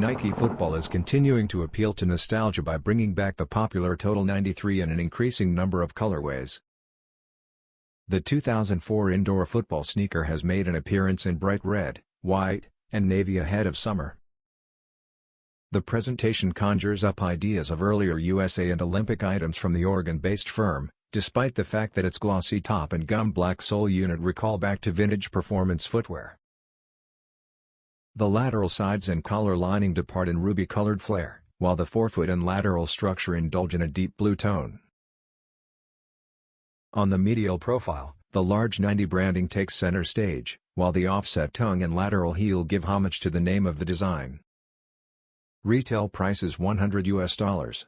Nike Football is continuing to appeal to nostalgia by bringing back the popular Total 93 in an increasing number of colorways. The 2004 indoor football sneaker has made an appearance in bright red, white, and navy ahead of summer. The presentation conjures up ideas of earlier USA and Olympic items from the Oregon-based firm, despite the fact that its glossy top and gum black sole unit recall back to vintage performance footwear. The lateral sides and collar lining depart in ruby-colored flair, while the forefoot and lateral structure indulge in a deep blue tone. On the medial profile, the large 90 branding takes center stage, while the offset tongue and lateral heel give homage to the name of the design. Retail price is $100.